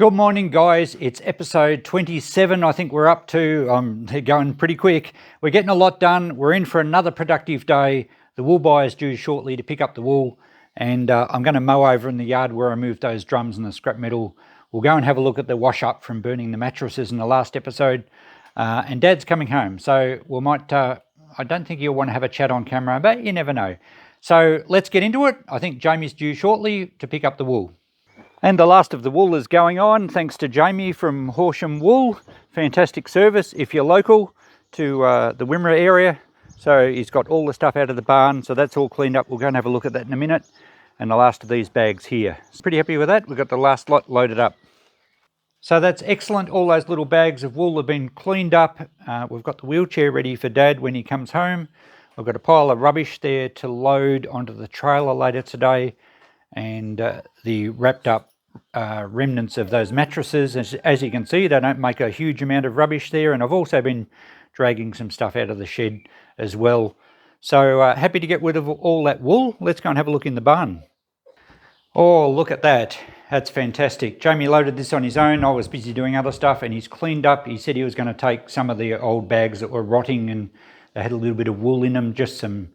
Good morning, guys. It's episode 27. I think we're up to. They're going pretty quick. We're getting a lot done. We're in for another productive day. The wool buyer is due shortly to pick up the wool, and I'm going to mow over in the yard where I moved those drums and the scrap metal. We'll go and have a look at the wash up from burning the mattresses in the last episode. And Dad's coming home, so we might. I don't think you'll want to have a chat on camera, but you never know. So let's get into it. I think Jamie's due shortly to pick up the wool. And the last of the wool is going on, thanks to Jamie from Horsham Wool. Fantastic service if you're local to the Wimmera area. So he's got all the stuff out of the barn, so that's all cleaned up. We'll go and have a look at that in a minute. And the last of these bags here. Pretty happy with that. We've got the last lot loaded up. So that's excellent. All those little bags of wool have been cleaned up. We've got the wheelchair ready for Dad when he comes home. I've got a pile of rubbish there to load onto the trailer later today. And the wrapped up remnants of those mattresses. As you can see, they don't make a huge amount of rubbish there, and I've also been dragging some stuff out of the shed as well. So happy to get rid of all that wool. Let's go and have a look in the barn. Oh, look at that. That's fantastic. Jamie loaded this on his own. I was busy doing other stuff, and he's cleaned up. He said he was going to take some of the old bags that were rotting and they had a little bit of wool in them, just some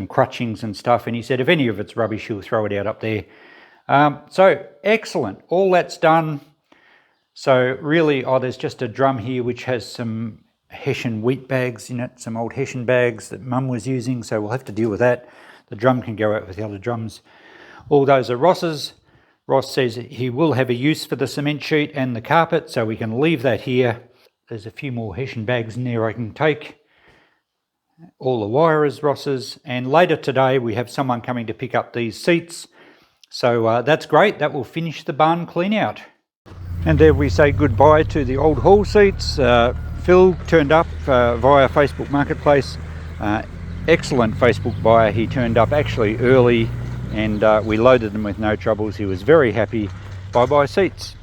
crutchings and stuff, and he said if any of it's rubbish he'll throw it out up there. So excellent, all that's done. So really, there's just a drum here which has some Hessian wheat bags in it, some old Hessian bags that Mum was using, so we'll have to deal with that. The drum can go out with the other drums. All those are Ross's. Ross says he will have a use for the cement sheet and the carpet, so we can leave that here. There's a few more Hessian bags in there I can take. All the wire is Ross's, and later today we have someone coming to pick up these seats. So that's great. That will finish the barn clean out. And there we say goodbye to the old hall seats. Phil turned up via Facebook Marketplace. Excellent Facebook buyer. He turned up actually early, and we loaded them with no troubles. He was very happy. Bye-bye seats.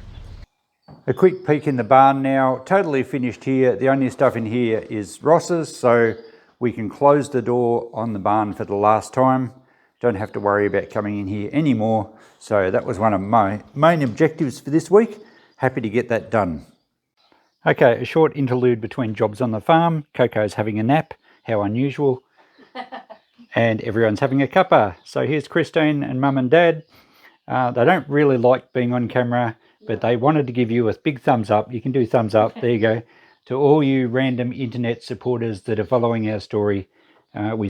A quick peek in the barn now. Totally finished here. The only stuff in here is Ross's, so we can close the door on the barn for the last time. Don't have to worry about coming in here anymore. So that was one of my main objectives for this week. Happy to get that done. Okay, a short interlude between jobs on the farm. Coco's having a nap, how unusual. And everyone's having a cuppa. So here's Christine and Mum and Dad. They don't really like being on camera, but they wanted to give you a big thumbs up. You can do thumbs up, there you go. To all you random internet supporters that are following our story, we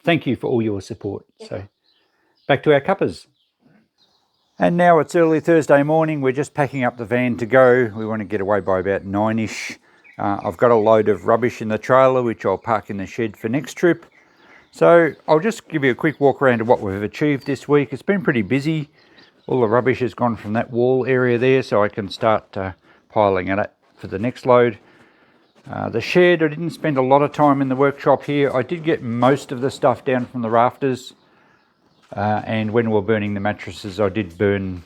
thank you for all your support. So back to our cuppas. And now it's early Thursday morning. We're just packing up the van to go. We want to get away by about 9ish. I've got a load of rubbish in the trailer, which I'll park in the shed for next trip. So I'll just give you a quick walk around of what we've achieved this week. It's been pretty busy. All the rubbish has gone from that wall area there, so I can start piling it for the next load. The shed, I didn't spend a lot of time in the workshop here. I did get most of the stuff down from the rafters, and when we were burning the mattresses I did burn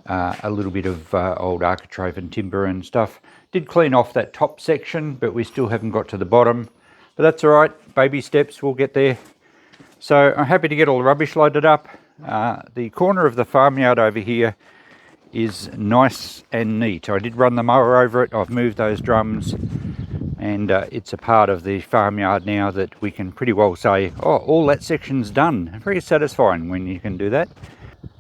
a little bit of old architrave and timber and stuff. Did clean off that top section, but we still haven't got to the bottom, but that's all right, baby steps, we'll get there. So I'm happy to get all the rubbish loaded up. The corner of the farmyard over here is nice and neat. I did run the mower over it. I've moved those drums, and it's a part of the farmyard now that we can pretty well say, oh, all that section's done. Very satisfying when you can do that.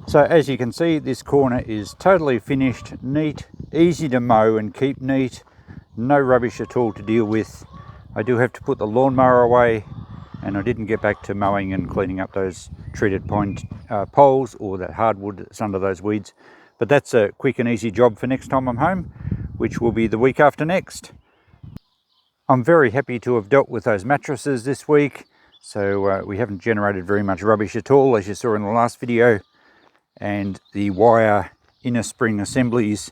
So as you can see, this corner is totally finished, neat, easy to mow and keep neat. No rubbish at all to deal with. I do have to put the lawnmower away, and I didn't get back to mowing and cleaning up those treated pine poles or that hardwood that's under those weeds. But that's a quick and easy job for next time I'm home, which will be the week after next. I'm very happy to have dealt with those mattresses this week. So we haven't generated very much rubbish at all, as you saw in the last video. And the wire inner spring assemblies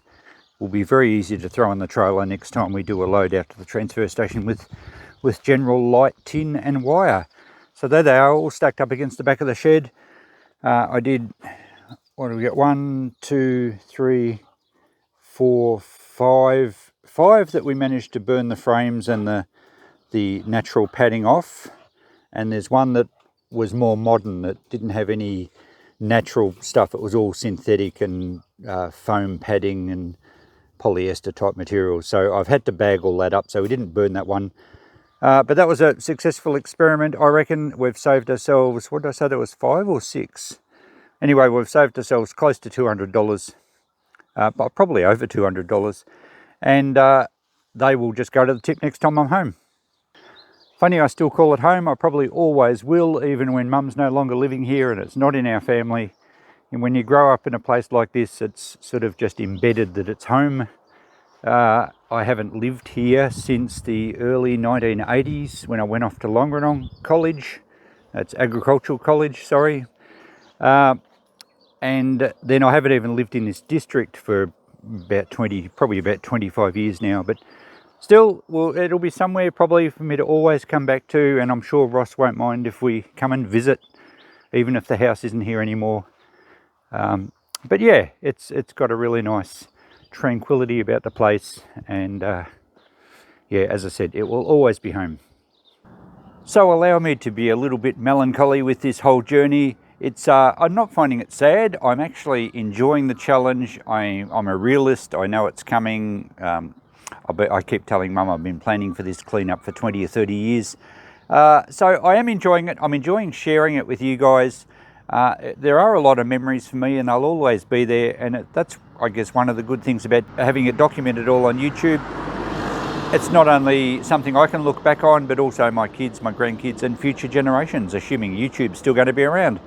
will be very easy to throw in the trailer next time we do a load out to the transfer station with general light tin and wire. So there they are, all stacked up against the back of the shed. I did, what do we get? 1, 2, 3, 4, 5. 5 that we managed to burn the frames and the natural padding off. And there's one that was more modern, that didn't have any natural stuff. It was all synthetic and foam padding and polyester type materials. So I've had to bag all that up, so we didn't burn that one. But that was a successful experiment. I reckon we've saved ourselves, what did I say, that was 5 or 6? Anyway, we've saved ourselves close to $200, but probably over $200. And they will just go to the tip next time I'm home. Funny, I still call it home. I probably always will, even when Mum's no longer living here and it's not in our family. And when you grow up in a place like this, it's sort of just embedded that it's home. I haven't lived here since the early 1980s when I went off to Longerenong College. That's agricultural college, sorry. And then I haven't even lived in this district for probably about 25 years now. But still, well, it'll be somewhere probably for me to always come back to, and I'm sure Ross won't mind if we come and visit, even if the house isn't here anymore. But yeah, it's got a really nice tranquility about the place, and yeah, as I said, it will always be home. So allow me to be a little bit melancholy with this whole journey. I'm not finding it sad. I'm actually enjoying the challenge. I'm a realist. I know it's coming. I keep telling Mum I've been planning for this cleanup for 20 or 30 years. So I am enjoying it. I'm enjoying sharing it with you guys. There are a lot of memories for me, and they'll always be there. And that's, I guess, one of the good things about having it documented all on YouTube. It's not only something I can look back on, but also my kids, my grandkids, and future generations, assuming YouTube's still going to be around.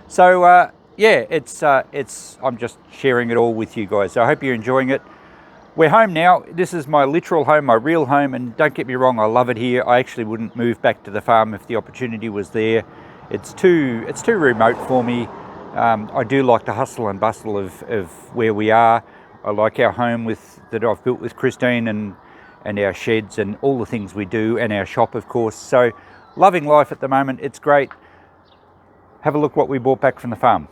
So yeah, I'm just sharing it all with you guys. So I hope you're enjoying it. We're home now. This is my literal home, my real home, and don't get me wrong, I love it here. I actually wouldn't move back to the farm if the opportunity was there. It's too remote for me. I do like the hustle and bustle of where we are. I like our home that I've built with Christine, and our sheds and all the things we do, and our shop, of course. So loving life at the moment. It's great. Have a look what we brought back from the farm.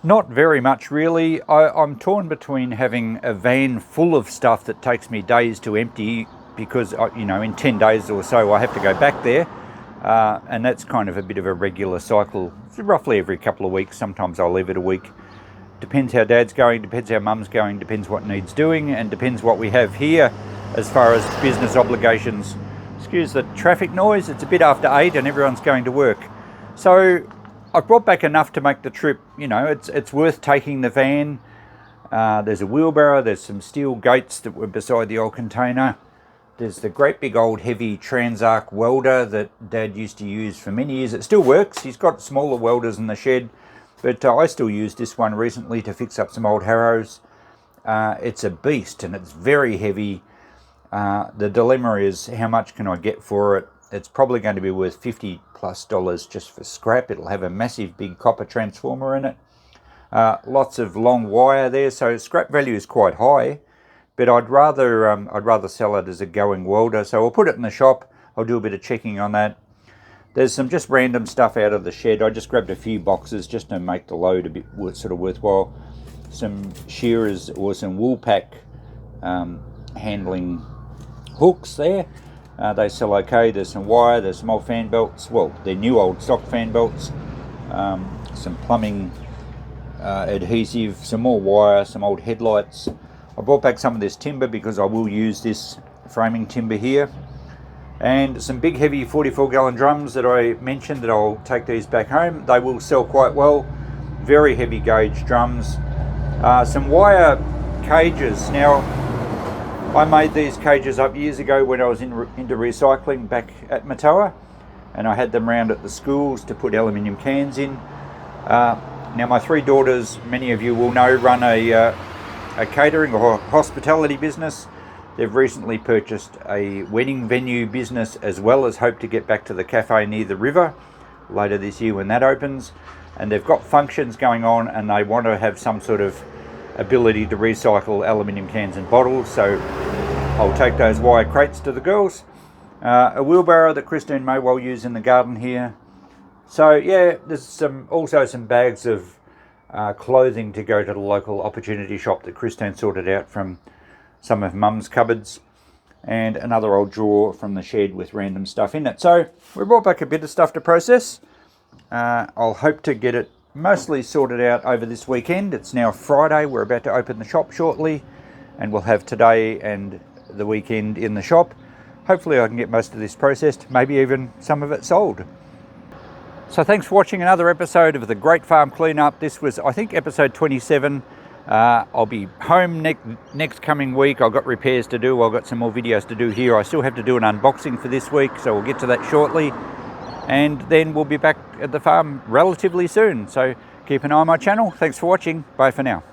Not very much, really. I'm torn between having a van full of stuff that takes me days to empty, because in 10 days or so I have to go back there, and that's kind of a bit of a regular cycle. It's roughly every couple of weeks. Sometimes I'll leave it a week. Depends how Dad's going, depends how Mum's going, depends what needs doing, and depends what we have here as far as business obligations. Excuse the traffic noise. It's a bit after 8 and everyone's going to work. So I've brought back enough to make the trip. It's worth taking the van. There's a wheelbarrow, there's some steel gates that were beside the old container. There's the great big old heavy Transarc welder that Dad used to use for many years. It still works. He's got smaller welders in the shed, but I still used this one recently to fix up some old harrows. It's a beast and it's very heavy. The dilemma is, how much can I get for it? It's probably going to be worth $50+ just for scrap. It'll have a massive big copper transformer in it. Lots of long wire there, so scrap value is quite high. But I'd rather sell it as a going welder. So I'll put it in the shop. I'll do a bit of checking on that. There's some just random stuff out of the shed. I just grabbed a few boxes just to make the load a bit sort of worthwhile. Some shearers or some wool pack handling hooks there. They sell okay. There's some wire, there's some old fan belts. Well, they're new old stock fan belts. Some plumbing adhesive, some more wire, some old headlights. I brought back some of this timber because I will use this framing timber here. And some big heavy 44-gallon drums that I mentioned that I'll take these back home. They will sell quite well. Very heavy gauge drums. Some wire cages. Now, I made these cages up years ago when I was into recycling back at Matoa, and I had them round at the schools to put aluminium cans in. Now my 3 daughters, many of you will know, run a catering or hospitality business. They've recently purchased a wedding venue business, as well as hope to get back to the cafe near the river later this year when that opens. And they've got functions going on, and they want to have some sort of ability to recycle aluminium cans and bottles. So I'll take those wire crates to the girls. A wheelbarrow that Christine may well use in the garden here. So yeah, there's also some bags of clothing to go to the local opportunity shop that Christine sorted out from some of Mum's cupboards, and another old drawer from the shed with random stuff in it. So we brought back a bit of stuff to process. I'll hope to get it mostly sorted out over this weekend. It's now Friday, we're about to open the shop shortly, and we'll have today and the weekend in the shop. Hopefully I can get most of this processed, maybe even some of it sold. So thanks for watching another episode of the Great Farm Cleanup. This was, I think, episode 27. I'll be home next coming week. I've got repairs to do. I've got some more videos to do here. I still have to do an unboxing for this week, so we'll get to that shortly. And then we'll be back at the farm relatively soon. So keep an eye on my channel. Thanks for watching. Bye for now.